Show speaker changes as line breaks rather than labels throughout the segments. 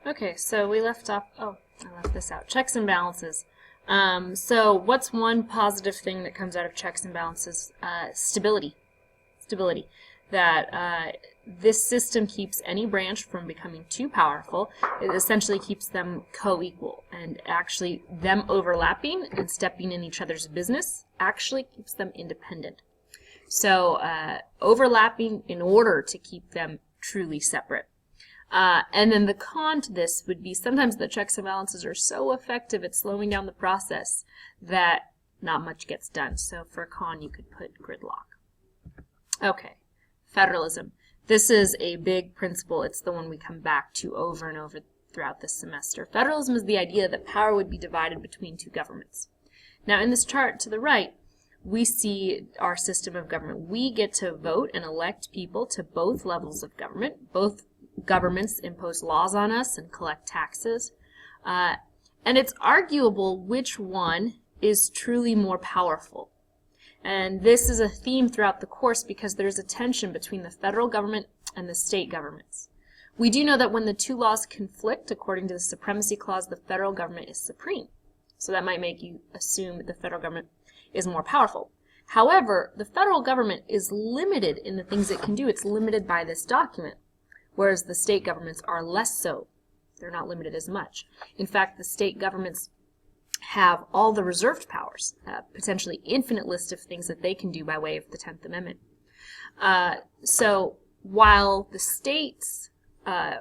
Okay, so we left off, oh, I left this out. Checks and balances. So what's one positive thing that comes out of checks and balances? Stability. Stability. That this system keeps any branch from becoming too powerful. It essentially keeps them co-equal, and actually them overlapping and stepping in each other's business actually keeps them independent. So overlapping in order to keep them truly separate. And then the con to this would be sometimes the checks and balances are so effective at slowing down the process that not much gets done. So for a con, you could put gridlock. Okay, federalism. This is a big principle. It's the one we come back to over and over throughout this semester. Federalism is the idea that power would be divided between two governments. Now, in this chart to the right, we see our system of government. We get to vote and elect people to both levels of government. Both governments impose laws on us and collect taxes. And it's arguable which one is truly more powerful. And this is a theme throughout the course because there's a tension between the federal government and the state governments. We do know that when the two laws conflict, according to the Supremacy Clause, the federal government is supreme. So that might make you assume that the federal government is more powerful. However, the federal government is limited in the things it can do. It's limited by this document, whereas the state governments are less so. They're not limited as much. In fact, the state governments have all the reserved powers, potentially infinite list of things that they can do by way of the 10th Amendment. So while the states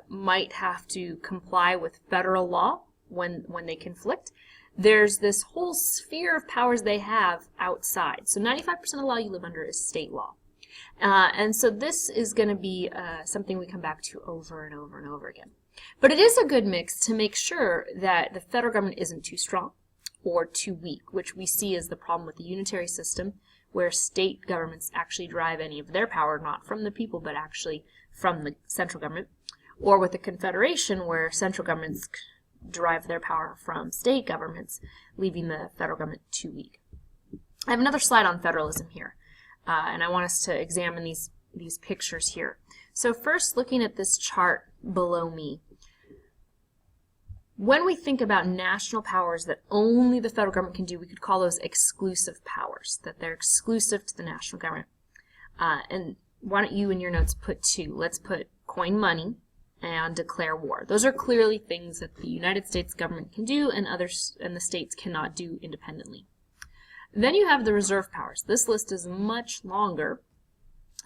might have to comply with federal law when they conflict, there's this whole sphere of powers they have outside. So 95% of the law you live under is state law. And so this is going to be something we come back to over and over and over again. But it is a good mix to make sure that the federal government isn't too strong or too weak, which we see as the problem with the unitary system, where state governments actually derive any of their power not from the people, but actually from the central government, or with the confederation, where central governments derive their power from state governments, leaving the federal government too weak. I have another slide on federalism here, and I want us to examine these pictures here. So first, looking at this chart below me, when we think about national powers that only the federal government can do, we could call those exclusive powers, that they're exclusive to the national government. And why don't you in your notes put two? Let's put coin money and declare war. Those are clearly things that the United States government can do and the states cannot do independently. Then you have the reserve powers. This list is much longer,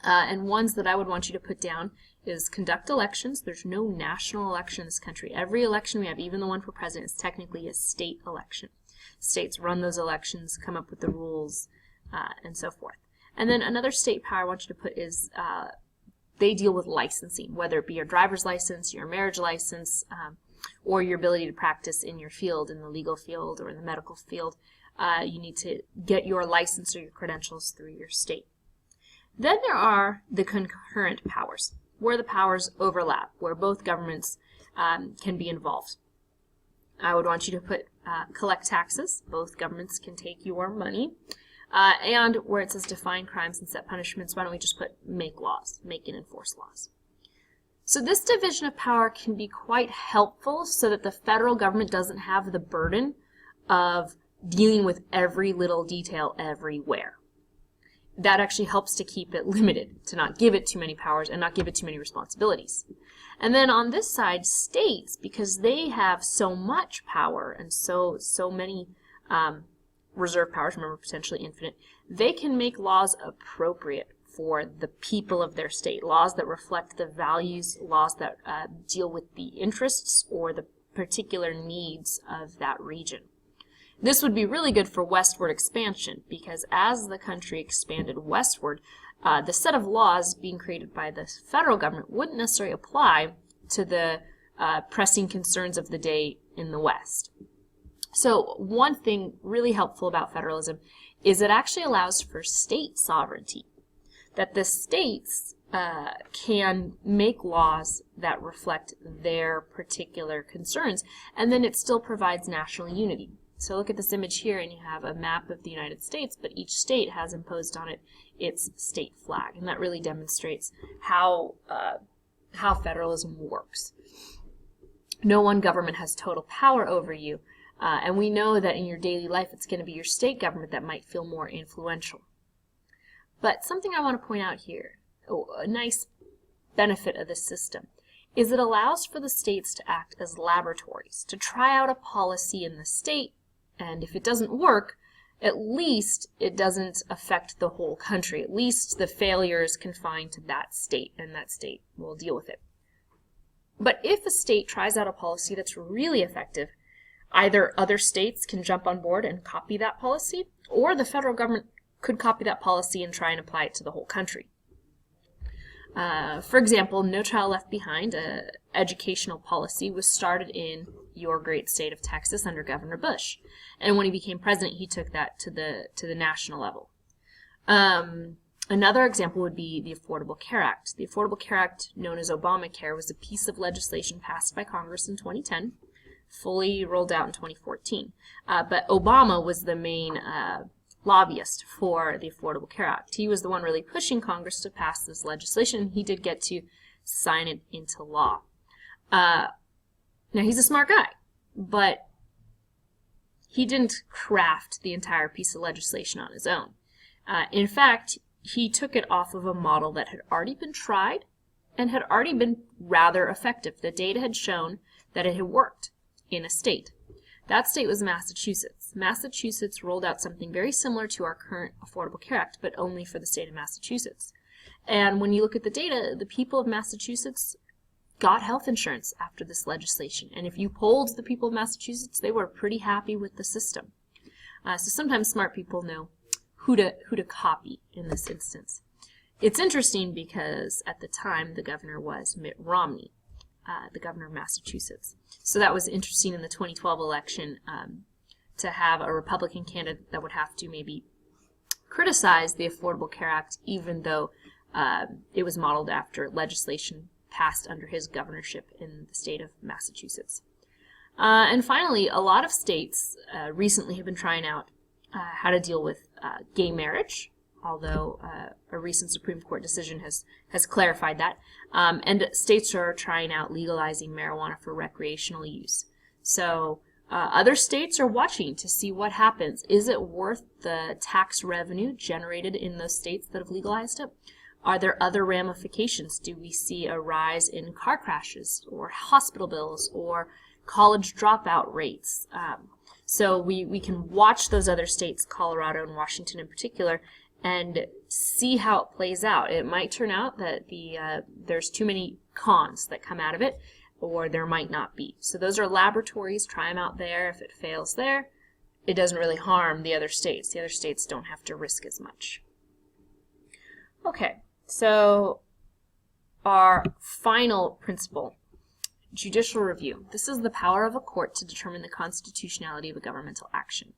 and ones that I would want you to put down is conduct elections. There's no national election in this country. Every election we have, even the one for president, is technically a state election. States run those elections, come up with the rules, and so forth. And then another state power I want you to put is they deal with licensing, whether it be your driver's license, your marriage license, or your ability to practice in your field, in the legal field or in the medical field. You need to get your license or your credentials through your state. Then there are the concurrent powers, where the powers overlap, where both governments can be involved. I would want you to put collect taxes. Both governments can take your money. And where it says define crimes and set punishments, why don't we just put make laws, make and enforce laws. So this division of power can be quite helpful so that the federal government doesn't have the burden of dealing with every little detail everywhere. That actually helps to keep it limited, to not give it too many powers and not give it too many responsibilities. And then on this side, states, because they have so much power and so many reserve powers, remember potentially infinite, they can make laws appropriate for the people of their state, laws that reflect the values, laws that deal with the interests or the particular needs of that region. This would be really good for westward expansion, because as the country expanded westward, the set of laws being created by the federal government wouldn't necessarily apply to the pressing concerns of the day in the West. So one thing really helpful about federalism is it actually allows for state sovereignty, that the states can make laws that reflect their particular concerns, and then it still provides national unity. So look at this image here, and you have a map of the United States, but each state has imposed on it its state flag, and that really demonstrates how federalism works. No one government has total power over you, and we know that in your daily life it's going to be your state government that might feel more influential. But something I want to point out here, a nice benefit of this system, is it allows for the states to act as laboratories, to try out a policy in the state, and if it doesn't work, at least it doesn't affect the whole country. At least the failure is confined to that state, and that state will deal with it. But if a state tries out a policy that's really effective, either other states can jump on board and copy that policy, or the federal government could copy that policy and try and apply it to the whole country. For example, No Child Left Behind, an educational policy, was started in your great state of Texas under Governor Bush. And when he became president, he took that to the national level. Another example would be the Affordable Care Act. The Affordable Care Act, known as Obamacare, was a piece of legislation passed by Congress in 2010, fully rolled out in 2014. But Obama was the main lobbyist for the Affordable Care Act. He was the one really pushing Congress to pass this legislation, and he did get to sign it into law. Now, he's a smart guy, but he didn't craft the entire piece of legislation on his own. In fact, he took it off of a model that had already been tried and had already been rather effective. The data had shown that it had worked in a state. That state was Massachusetts. Massachusetts rolled out something very similar to our current Affordable Care Act, but only for the state of Massachusetts. And when you look at the data, the people of Massachusetts got health insurance after this legislation. And if you polled the people of Massachusetts, they were pretty happy with the system. So sometimes smart people know who to copy in this instance. It's interesting because at the time the governor was Mitt Romney, the governor of Massachusetts. So that was interesting in the 2012 election to have a Republican candidate that would have to maybe criticize the Affordable Care Act, even though it was modeled after legislation passed under his governorship in the state of Massachusetts. And finally, a lot of states recently have been trying out how to deal with gay marriage, although a recent Supreme Court decision has clarified that. And states are trying out legalizing marijuana for recreational use. So other states are watching to see what happens. Is it worth the tax revenue generated in those states that have legalized it? Are there other ramifications? Do we see a rise in car crashes or hospital bills or college dropout rates? So we can watch those other states, Colorado and Washington in particular, and see how it plays out. It might turn out that there's too many cons that come out of it, or there might not be. So those are laboratories. Try them out there. If it fails there, it doesn't really harm the other states. The other states don't have to risk as much. Okay, so our final principle, judicial review. This is the power of a court to determine the constitutionality of a governmental action.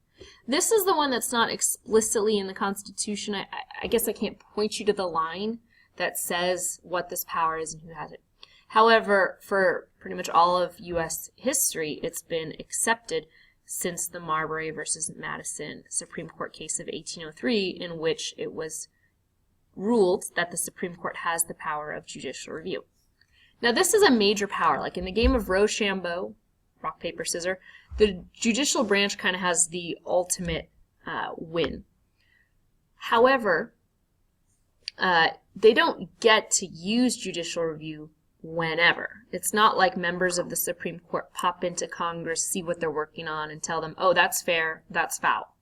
This is the one that's not explicitly in the Constitution. I guess I can't point you to the line that says what this power is and who has it. However, for pretty much all of U.S. history, it's been accepted since the Marbury versus Madison Supreme Court case of 1803, in which it was ruled that the Supreme Court has the power of judicial review. Now, this is a major power. Like in the game of Rochambeau, rock, paper, scissors, the judicial branch kind of has the ultimate win. However, they don't get to use judicial review whenever. It's not like members of the Supreme Court pop into Congress, see what they're working on, and tell them, oh, that's fair, that's foul.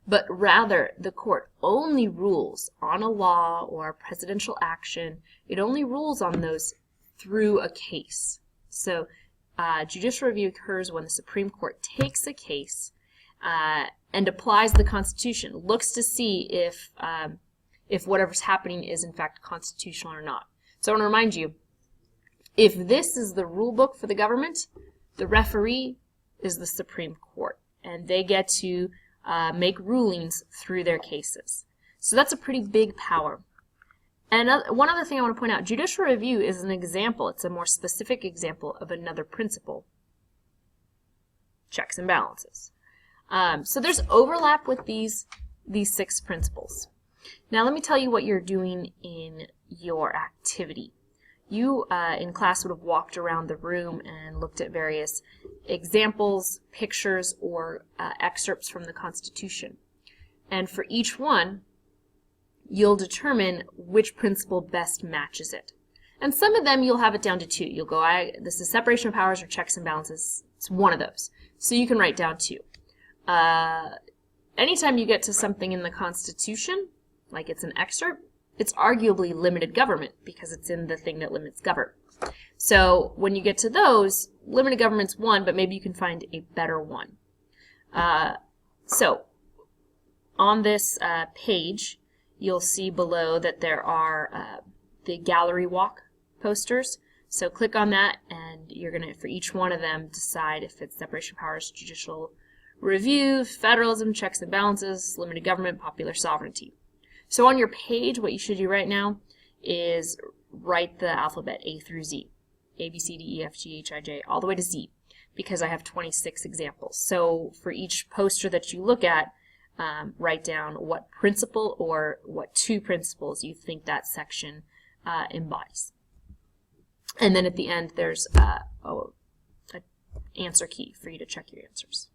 But rather, the court only rules on a law or a presidential action. It only rules on those through a case. So judicial review occurs when the Supreme Court takes a case and applies the Constitution, looks to see if whatever's happening is in fact constitutional or not. So I want to remind you, if this is the rule book for the government, the referee is the Supreme Court, and they get to make rulings through their cases. So that's a pretty big power. And one other thing I want to point out, judicial review is an example. It's a more specific example of another principle, checks and balances. So there's overlap with these 6 principles. Now let me tell you what you're doing in your activity. you in class would have walked around the room and looked at various examples, pictures, or excerpts from the Constitution. And for each one, you'll determine which principle best matches it. And some of them you'll have it down to 2. You'll go, this is separation of powers or checks and balances. It's one of those. So you can write down 2. Anytime you get to something in the Constitution, like it's an excerpt, it's arguably limited government because it's in the thing that limits government. So when you get to those, limited government's one, but maybe you can find a better one. So on this page, you'll see below that there are the gallery walk posters. So click on that, and you're going to, for each one of them, decide if it's separation of powers, judicial review, federalism, checks and balances, limited government, popular sovereignty. So on your page, what you should do right now is write the alphabet A through Z. A, B, C, D, E, F, G, H, I, J, all the way to Z, because I have 26 examples. So for each poster that you look at, write down what principle or what 2 principles you think that section embodies. And then at the end, there's an answer key for you to check your answers.